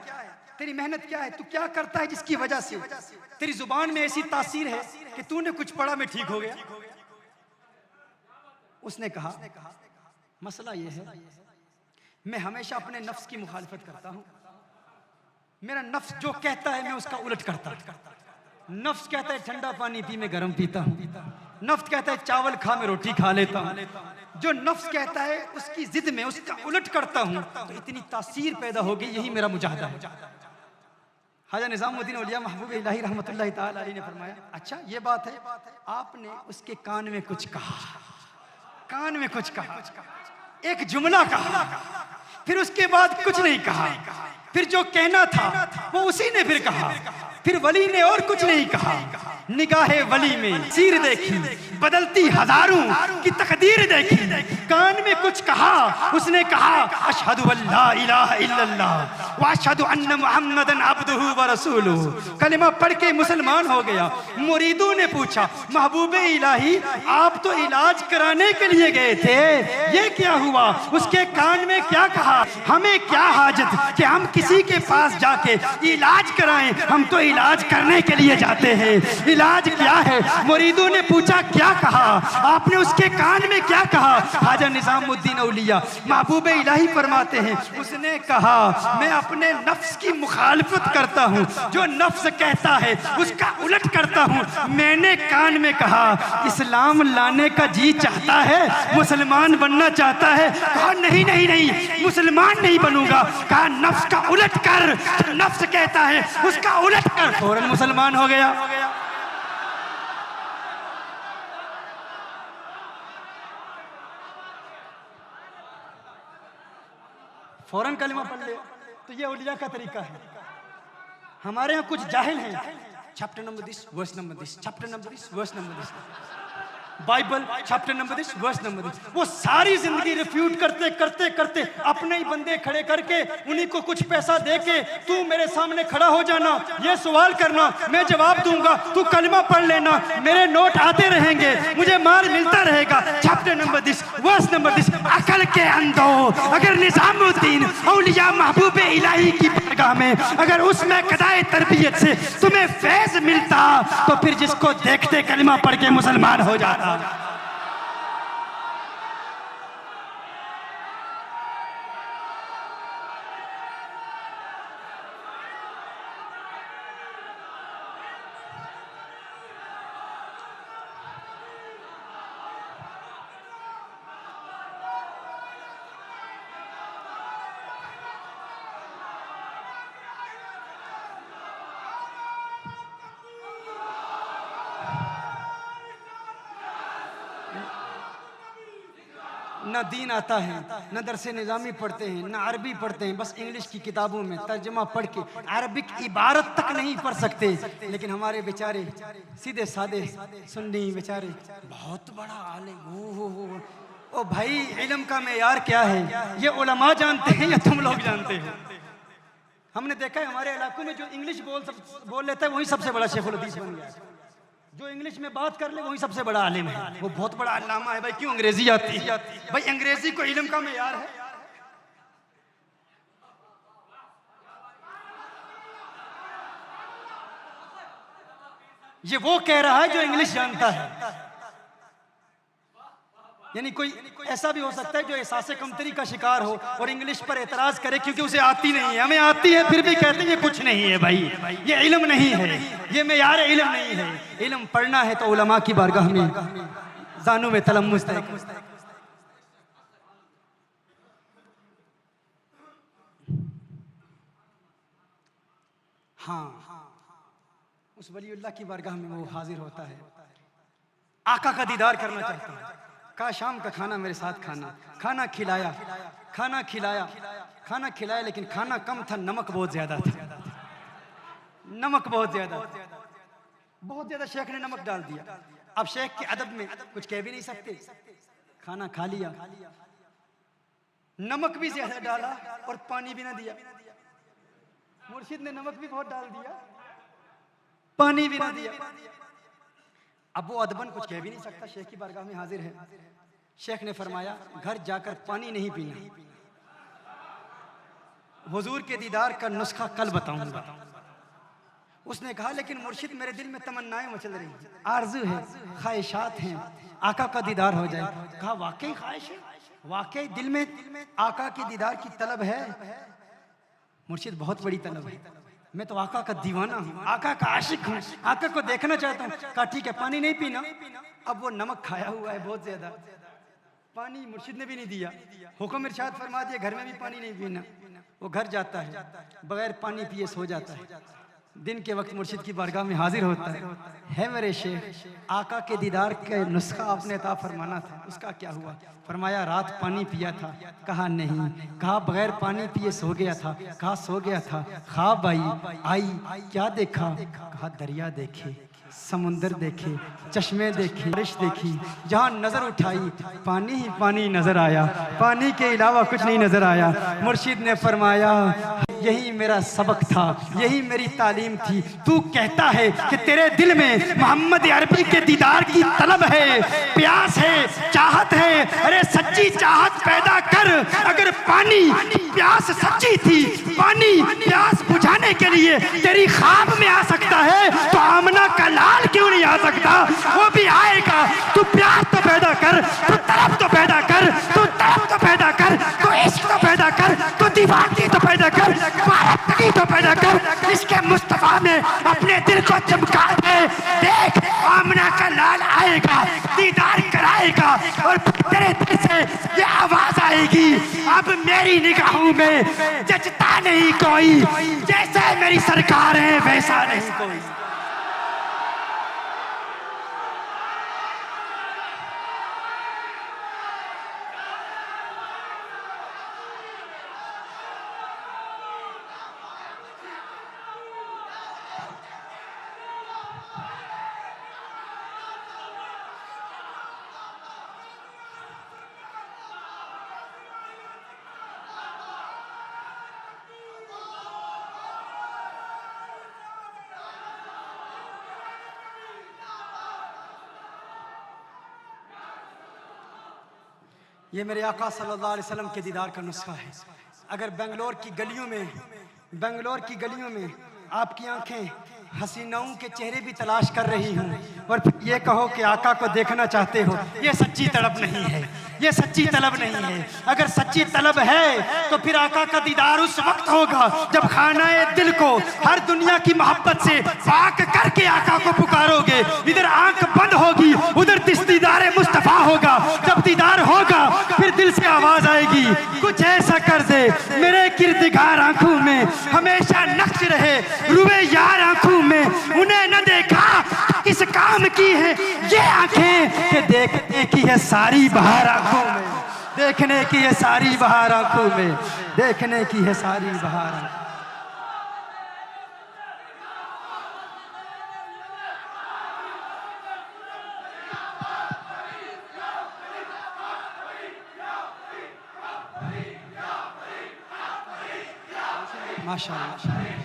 तेरी मेहनत क्या है, तू क्या करता है जिसकी वजह से तेरी जुबान में ऐसी तासीर है कि तूने कुछ पढ़ा में ठीक हो गया। उसने कहा मसला ये है मैं हमेशा अपने नफ्स की मुखालिफत करता हूं, मेरा नफ्स जो कहता है मैं उसका उलट करता हूं। नफ्स कहता है ठंडा पानी पी मैं गर्म पीता हूं, नफ्स कहता है चावल खा मैं रोटी खा लेता हूं। जो नफ्स कहता है उसकी जिद में उसका उलट करता हूं, तो इतनी तासीर पैदा हो गई, यही मेरा मुजाहदा है। ख्वाजा निजामुद्दीन औलिया महबूब इलाही रहमतुल्लाहि ताला अलैह ने फरमाया अच्छा ये बात है। आपने उसके कान में कुछ कहा, कान में कुछ कहा, एक जुमला कहा, फिर उसके बाद कुछ नहीं कहा, फिर जो कहना था वो उसी ने फिर कहा, फिर वली ने और कुछ नहीं कहा। निगाहे वली में सीर देखी, बदलती हजारों की तकदीर देखी, कान में कुछ कहा, उसने कहा अशहदु अल्ला इलाहा इल्लल्लाह व अशहदु अन्ना मुहम्मदन अब्दुहु व रसूलुहु। कलिमा पढ़ के मुसलमान हो गया। मुरीदों ने पूछा महबूबे इलाही आप तो इलाज कराने के लिए गए थे, ये क्या हुआ, उसके कान में क्या कहा, हमें क्या हाजत कि हम किसी के पास जाके इलाज कराएं, हम तो इलाज करने के लिए जाते हैं, इलाज क्या है। मुरीदों ने पूछा क्या कहा, आपने उसके कान में क्या कहा। ख्वाजा निजामुद्दीन औलिया महबूब इलाही फरमाते हैं उसने कहा मैं अपने नफ्स की मुखालफत करता हूँ, जो नफ्स कहता है उसका उलट करता हूँ। मैंने कान में कहा इस्लाम लाने का जी चाहता है, मुसलमान बनना चाहता है। कहा नहीं नहीं नहीं मुसलमान नहीं बनूंगा। कहा नफ्स का उलट कर, नफ्स कहता है उसका उलट कर, फौरन मुसलमान हो गया। फौरन कलिमा पढ़ ले, तो ये औलिया का तरीका है। हमारे यहाँ कुछ जाहिल हैं, chapter number this verse number this, chapter number this verse number this, Bible chapter number this verse number this. वो सारी जिंदगी रिफ्यूट करते करते करते अपने ही बंदे खड़े करके उन्हीं को कुछ पैसा दे के तू मेरे सामने खड़ा हो जाना, ये सवाल करना, मैं जवाब दूंगा, तू कलिमा पढ़ लेना, मेरे नोट आते रहेंगे, मुझे माल मिलता रहेगा। Chapter number this verse number this. अकल के अंधो अगर निजामुद्दीन औलिया महबूब इलाही की बारगाह में अगर उसमें कदाए तरबियत से तुम्हें फैज मिलता तो फिर जिसको देखते कलिमा पढ़ के मुसलमान हो जाता। ना दीन आता है, ना दरसे निज़ामी पढ़ते हैं, ना अरबी पढ़ते हैं, बस इंग्लिश की किताबों में तर्जमा पढ़ के अरबिक इबारत तक नहीं पढ़ सकते। लेकिन हमारे बेचारे सीधे सादे सुन्नी बेचारे बहुत बड़ा आलिम, ओ भाई इल्म का मेयार क्या है ये उलमा जानते हैं या तुम लोग जानते हो? हमने देखा है हमारे इलाकों में जो इंग्लिश बोल लेता है वही सबसे बड़ा शेखुल हदीस बन गया। जो इंग्लिश में बात कर ले वही सबसे बड़ा आलिम है, वो बहुत बड़ा अल्लामा है। भाई क्यों अंग्रेजी आती है? भाई अंग्रेजी को इल्म का मेयार है। ये वो कह रहा है जो इंग्लिश जानता है। यानी कोई ऐसा भी हो सकता है जो एहसास कमतरी का शिकार हो और इंग्लिश पर एतराज करे क्योंकि उसे आती नहीं है। हमें आती है फिर भी कहते हैं ये कुछ नहीं है भाई, ये इल्म नहीं है, ये मेयार इल्म नहीं है। इल्म पढ़ना है तो उलमा की बारगाह में जानू में तलम्मुस तय। हाँ, उस वलीउल्लाह की बारगाह में वो हाजिर होता है, आका का दीदार करना चाहता है। कहा शाम का खाना मेरे साथ खाना, खाना खिलाया, खाना खिलाया, खाना खिलाया, लेकिन खाना कम था, नमक बहुत ज्यादा था, नमक बहुत ज्यादा, बहुत ज्यादा। शेख ने नमक डाल दिया। अब शेख के अदब में कुछ कह भी नहीं सकते, खाना खा लिया, नमक भी ज्यादा डाला और पानी भी ना दिया। मुर्शिद ने नमक भी बहुत डाल दिया, पानी भी ना दिया। अब वो अदबन कुछ कह भी नहीं सकता, शेख की बारगाह में हाजिर है। शेख ने फरमाया घर जाकर पानी नहीं पीना, हुजूर के दीदार का नुस्खा कल बताऊंगा। उसने कहा लेकिन मुर्शिद मेरे दिल में तमन्नाएं मचल रही हैं, आरज़ू है, ख्वाहिशात हैं, आका का दीदार हो जाए। कहा वाकई ख्वाहिश है, वाकई दिल में आका के दीदार की तलब है। मुर्शिद बहुत बड़ी तलब है, मैं तो आका का दीवाना हूँ, आका का आशिक हूँ, आका को देखना चाहता हूँ। कहा ठीक है पानी नहीं पीना। अब वो नमक खाया हुआ है बहुत ज्यादा, पानी मुर्शिद ने भी नहीं दिया। हुक्म इरशाद फरमा दिया घर में भी पानी नहीं पीना। वो घर जाता है, बगैर पानी पिए सो जाता है। दिन के वक्त मुर्शिद की बारगाह में हाजिर होता है मेरे शेख आका के दीदार के नुस्खा आपने अता फरमाना था, उसका क्या हुआ? फरमाया रात पानी पिया था। कहा नहीं। कहा बगैर पानी पिए सो गया था। कहा सो गया था। ख्वाब आई, क्या देखा? कहा दरिया देखे, समुंदर देखे, चश्मे देखे, बारिश देखी, जहाँ नजर उठाई पानी ही पानी नजर आया, पानी के अलावा कुछ नहीं नजर आया। मुर्शिद ने फरमाया यही मेरा सबक था, यही मेरी तालीम थी। तू कहता है कि तेरे दिल में मोहम्मद अरबी के दीदार की तलब है, प्यास है, चाहत है। अरे सच्ची चाहत पैदा कर। अगर पानी प्यास सच्ची थी, पानी प्यास बुझाने के लिए तेरी ख्वाब में आ सकता है तो आमना का लाल क्यों नहीं आ सकता? वो भी आएगा। तू प्यास तो पैदा कर, तू तलब तो पैदा कर, तू तलब तो पैदा कर, तू इश्क तो पैदा कर, तू दीवानगी तो पैदा कर, मारतगी तो पैदा कर। इसके मुस्तफा में अपने दिल को चमका दे। देख आमना का लाल आएगा, दीदार कराएगा और तेरे दिल से ये आवाज आएगी अब मेरी निगाहों में जचता नहीं कोई, जैसे मेरी सरकार है वैसा नहीं कोई। ये मेरे आका सल्लल्लाहु अलैहि वसल्लम के दीदार का नुस्खा है। अगर बेंगलोर की गलियों में आपकी आंखें हसीनाओं के चेहरे भी तलाश कर रही हूँ और ये कहो कि आका को देखना चाहते हो, ये सच्ची तलब नहीं है, ये सच्ची तलब नहीं है। अगर सच्ची तलब है तो फिर आका का दीदार उस वक्त होगा जब खानाए दिल को हर दुनिया की मोहब्बत से पाक करके आका को पुकारोगे। इधर आंख बंद होगी, उधर दीदार मुस्तफा होगा। जब दीदार होगा फिर दिल से आवाज आएगी कुछ ऐसा कर दे मेरे किरदगार आंखों में हमेशा नक्श रहे, रुए यार आंखों में उन्हें न देखा किस काम की है ये आंखें कि देखने की है सारी बहार आंखों में। देखने की है सारी बहार आंखों में, देखने की है सारी बहार। माशाअल्लाह।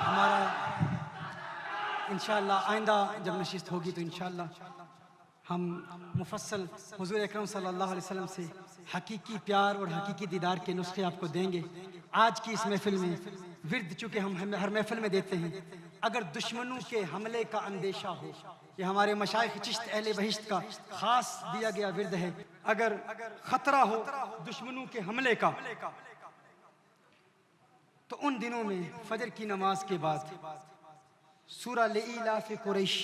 हमारा इंशाअल्लाह आइंदा जब नशिस्त होगी तो इंशाअल्लाह हम मुफस्सल हुजूर अकरम सल्लल्लाहु अलैहि वसल्लम से हकीकी प्यार और हकीकी दीदार के नुस्खे आपको देंगे। आज की इस महफिल में विर्द चूँकि हम हर महफिल में देते हैं, अगर दुश्मनों के हमले का अंदेशा हो, ये हमारे मशाइख चिश्त अहले बहिश्त का खास दिया गया विर्द है, अगर खतरा हो दुश्मनों के हमले का, तो उन दिनों में फजर की नमाज के बाद सूरा लिइलाफ कुरैश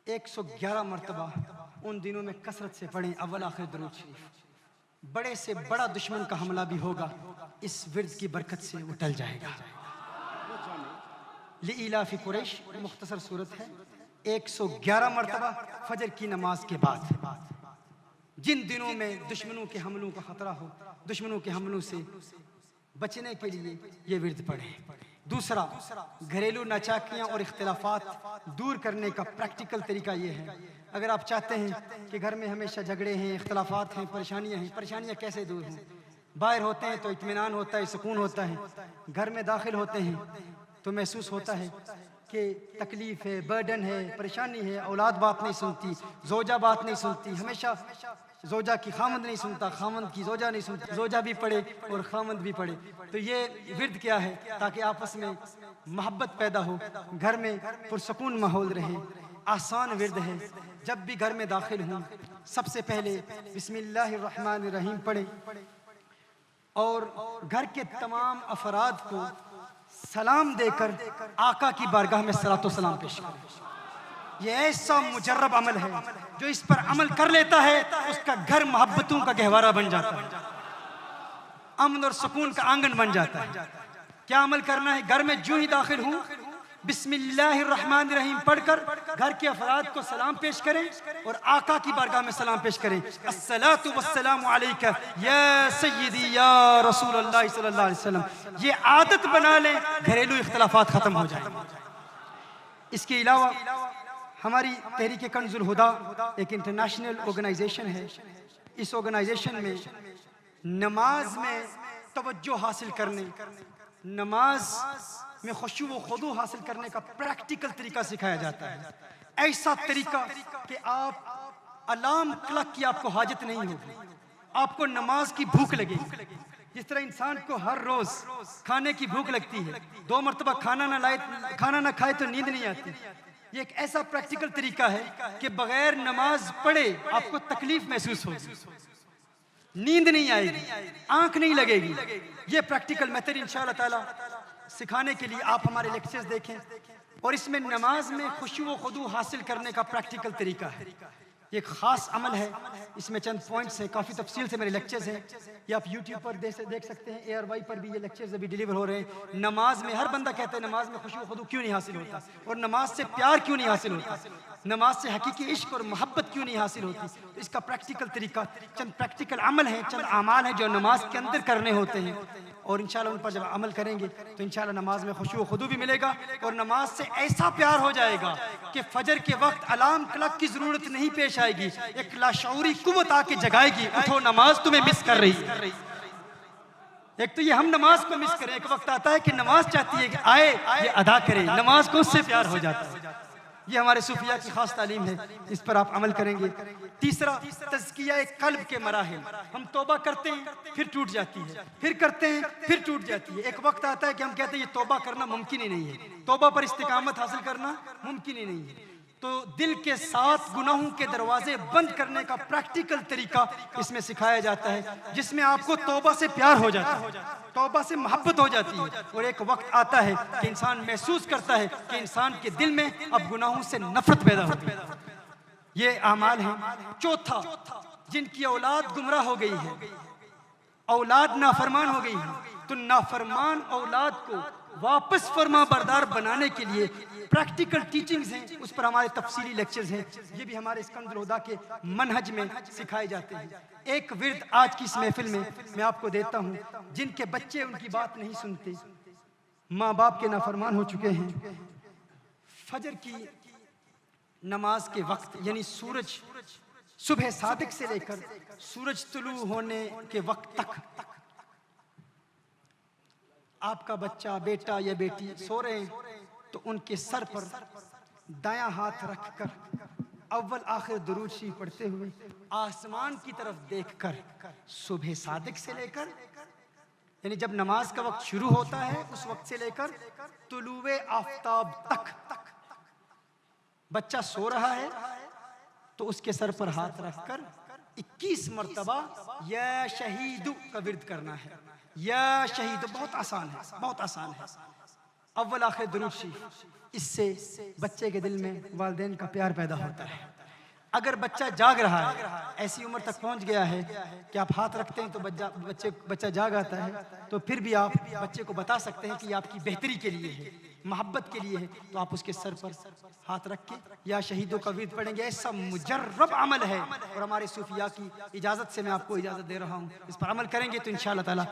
111 मरतबा उन दिनों में कसरत से पढ़ें, अव्वल आखिर दुरूद शरीफ। बड़े से बड़ा दुश्मन का हमला भी होगा, इस विर्द की बरकत से वो टल जाएगा। लिइलाफ कुरैश मुख्तसर सूरत है, 111 मरतबा फजर की नमाज के बाद, जिन दिनों में दुश्मनों के हमलों का खतरा हो, दुश्मनों के हमलों से बचने के लिए ये विर्द पढ़ें। दूसरा, घरेलू नाचाकियाँ और इख्तिलाफात दूर करने का प्रैक्टिकल तरीका ये है। अगर आप चाहते हैं कि घर में हमेशा झगड़े हैं, इख्तिलाफात हैं, परेशानियाँ कैसे दूर हों? बाहर होते हैं तो इत्मीनान होता है, सुकून होता है, घर में दाखिल होते हैं तो महसूस होता है कि तकलीफ़ है, बर्डन है, परेशानी है, औलाद बात नहीं सुनती, जोजा बात नहीं सुनती, हमेशा जोजा की खामंद नहीं सुनता, खामंद की जोजा नहीं सुनती, जोजा भी पढ़े और खामंद भी पढ़े। तो ये विर्द क्या है? ताकि आपस में मोहब्बत पैदा हो, घर में पुरसकून माहौल रहे। आसान विर्द है। जब भी घर में दाखिल हूँ सबसे पहले बिस्मिल्लाहिर्रहमानिर्रहीम पढ़े और घर के तमाम अफराद को सलाम देकर आका की बारगाह में सलातो सलाम पेश करें। ये ऐसा मुजर्रब अमल है, जो इस पर अमल कर लेता है उसका घर मोहब्बतों का गहवारा बन जाता है, अमन और सुकून का आंगन बन जाता है। क्या अमल करना है? घर में जो ही दाखिल हूँ बिस्मिल्लाहिर्रहमानिर्रहीम पढ़कर घर के अफराद को सलाम पेश करें और आका की बारगाह में सलाम पेश करें। अस्सलातु वस्सलामु अलैका या सय्यदी या रसूलल्लाह सल्लल्लाहु अलैहि वसल्लम। ये आदत बना लें, घरेलू इख्तिलाफात खत्म हो जाए। इसके अलावा हमारी तहरीक कंजुल हुदा एक इंटरनेशनल ऑर्गेनाइजेशन है। इस ऑर्गेनाइजेशन में नमाज में तवज्जो हासिल करने, नमाज में खुशू व खुदू हासिल करने का प्रैक्टिकल तरीका सिखाया जाता है। ऐसा तरीका कि आप अलार्म क्लॉक की आपको हाजत नहीं होगी, आपको नमाज की भूख लगेगी। जिस तरह इंसान को हर रोज खाने की भूख लगती है, 2 मरतबा खाना ना खाए तो नींद नहीं आती। ये एक ऐसा प्रैक्टिकल तरीका है कि बगैर नमाज पढ़े आपको तकलीफ महसूस होगी, नींद नहीं आएगी, आंख नहीं लगेगी। ये प्रैक्टिकल मेथड इंशाअल्लाह ताला सिखाने के लिए आप हमारे लेक्चर्स देखें, और इसमें नमाज में खुशू व खुदू हासिल करने का प्रैक्टिकल तरीका है। ये एक खास अमल है, इसमें चंद पॉइंट्स हैं, काफ़ी तफसील से मेरे लेक्चर्स हैं, ये आप यूट्यूब पर देख सकते हैं। ARY पर भी ये लेक्चर्स अभी डिलीवर हो रहे हैं। नमाज में हर बंदा कहता है नमाज में खुशू व खुदू क्यों नहीं हासिल होता, और नमाज से प्यार क्यों नहीं हासिल होता, नमाज से हकीकी इश्क और मोहब्बत क्यों नहीं हासिल होती। तो इसका प्रैक्टिकल तरीका, चंद प्रैक्टिकल अमल हैं, चंद अमाल हैं जो नमाज के अंदर करने होते हैं, और इंशाल्लाह उन पर जब अमल करेंगे तो इंशाल्लाह नमाज में खुशू व खुदू भी मिलेगा, और नमाज से ऐसा प्यार हो जाएगा कि फजर के वक्त अलार्म क्लॉक की जरूरत नहीं पेश आएगी। एक लाशऊरी कुव्वत आके जगाएगी, उठो नमाज तुम्हें मिस कर रही है। एक तो ये हम नमाज को मिस करें, एक वक्त आता है कि नमाज चाहती है कि आए ये अदा करें, नमाज को उससे प्यार हो जाता है। ये हमारे सूफिया की खास तालीम है, इस पर आप अमल करेंगे। तीसरा, तज़किया कल्ब के मराहिल। हम तौबा करते हैं फिर टूट जाती है, फिर करते हैं फिर टूट जाती है। एक वक्त आता है कि हम कहते हैं ये तौबा करना मुमकिन ही नहीं है, तौबा पर इस्तिकामत हासिल करना मुमकिन ही नहीं है। तो दिल के 7 गुनाहों के दरवाजे बंद करने का प्रैक्टिकल तरीका इसमें सिखाया जाता है, जिसमें आपको तौबा से प्यार हो जाता है, तौबा से मोहब्बत हो जाती है, और एक वक्त आता है कि इंसान महसूस करता है कि इंसान के दिल में अब गुनाहों से नफरत पैदा होती है। ये अमाल हैं। चौथा, जिनकी औलाद गुमराह हो गई है, औलाद नाफरमान हो गई है, तो नाफरमान औलाद को वापस फरमा बरदार बनाने के लिए प्रैक्टिकल टीचिंग्स हैं, उस पर हमारे तफसीली लेक्चर्स हैं। ये भी हमारे सिकंदर हुदा के मनहज में सिखाए जाते हैं। एक विर्द आज की इस महफिल में मैं आपको देता हूँ, जिनके बच्चे उनकी बात नहीं सुनते, माँ बाप के नाफरमान हो चुके हैं। फजर की नमाज के वक्त यानी सूरज सुबह सादिक से लेकर सूरज तुलू होने के वक्त तक आपका बच्चा, बेटा या बेटी सो रहे हैं तो उनके सर पर दायां हाथ रखकर अव्वल आखिर दुरूद शरीफ पढ़ते हुए आसमान की तरफ देखकर सुबह सादिक से लेकर यानी जब नमाज का वक्त शुरू होता है उस वक्त से लेकर तुलुए आफताब तक बच्चा सो रहा है तो उसके सर पर हाथ रखकर 21 मरतबा या शहीदु का विर्द करना है। या शहीदु बहुत आसान है, बहुत आसान है। अव्वल आखिर दुरूद शरीफ, इससे बच्चे के दिल में वालिदैन का प्यार पैदा होता है। अगर बच्चा जाग रहा है, ऐसी उम्र तक पहुंच गया है कि आप हाथ रखते हैं तो बच्चा जाग आता है, तो फिर भी आप बच्चे को बता सकते हैं कि ये आपकी बेहतरी के लिए है, मोहब्बत के लिए है, तो आप उसके सर पर हाथ रख के या शहीदों का विर्द पढ़ेंगे। ऐसा मुजर्रब अमल है और हमारे सूफिया की इजाज़त से मैं आपको इजाज़त दे रहा हूँ। इस पर अमल करेंगे तो इंशाअल्लाह ताला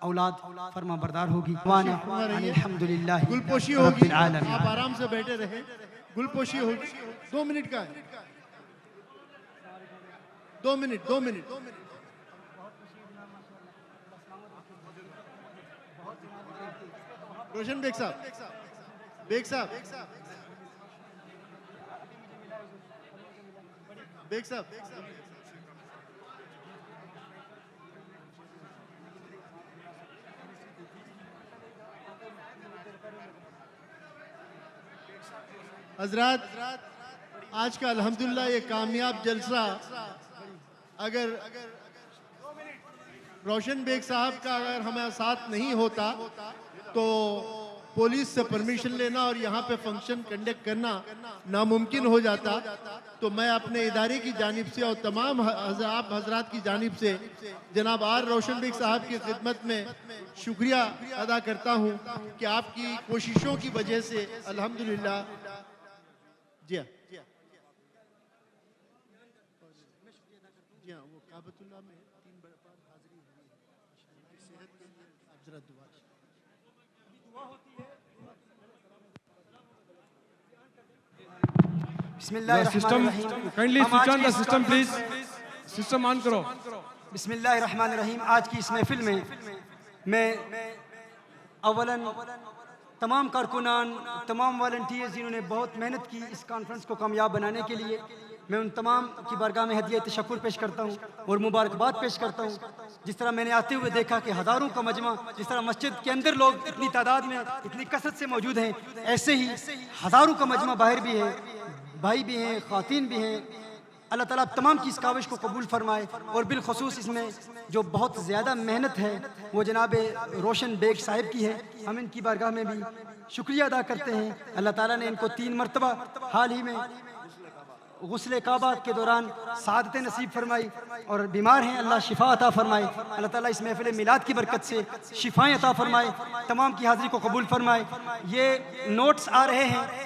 औलाद फरमा बरदार होगी। अल्हम्दुलिल्लाह गुलपोशी होगी, आप आराम से बैठे रहे। गुलपोशी होगी, 2 मिनट का है, 2 मिनट। रोशन बेग साहब, बेग साहब, बेग साहब, हजरात आज का अल्हम्दुलिल्लाह ये कामयाब जलसा अगर रोशन बेग साहब का अगर हमारे साथ नहीं होता तो पुलिस से परमिशन लेना और यहाँ पे फंक्शन कंडक्ट करना नामुमकिन हो जाता। तो मैं अपने इदारे की जानिब से और तमाम आप हजरात की जानिब से जनाब आर रोशन बेग साहब की खिदमत में शुक्रिया अदा करता हूँ कि आपकी कोशिशों की वजह से अल्हम्दुलिल्लाह। जी हाँ, वो काबतुल्लाह में 3 बार हाजिरी हुई है, सेहत के लिए आप जरा दुआ बिस्मिल्लाहिर्रहमानिर्रहीम। Kindly switch on the system please, system on करो। बिस्मिल्लाहिर्रहमानिर्रहीम। आज की इस महफिल में मैं अवलन तमाम कारकुनान, तमाम वॉलंटियर्स जिन्होंने बहुत मेहनत की इस कॉन्फ्रेंस को कामयाब बनाने के लिए, मैं उन तमाम की बारगाह में हदिया तशक्कुर पेश करता हूँ और मुबारकबाद पेश करता हूँ। जिस तरह मैंने आते हुए देखा कि हज़ारों का मजमा, जिस तरह मस्जिद के अंदर लोग इतनी तादाद में इतनी कसरत से मौजूद हैं, ऐसे ही हज़ारों का मजमा बाहर भी है, भाई भी हैं, ख़वातीन भी हैं। अल्लाह ताला तमाम की इस काविश को कबूल फरमाए और बिलखसूस इसमें जो बहुत ज़्यादा मेहनत है वो जनाब रोशन बेग साहिब की है। हम इनकी बारगाह में भी शुक्रिया अदा करते हैं। अल्लाह ताला ने इनको 3 मरतबा हाल ही में गुस्ले काबा के दौरान सादत नसीब फरमाई और बीमार हैं, अल्लाह शिफा अता फरमाए। अल्लाह ताला इस महफिल मिलाद की बरकत से शिफाएँ अता फरमाए, तमाम की हाज़िरी को कबूल फरमाए। ये नोट्स आ रहे हैं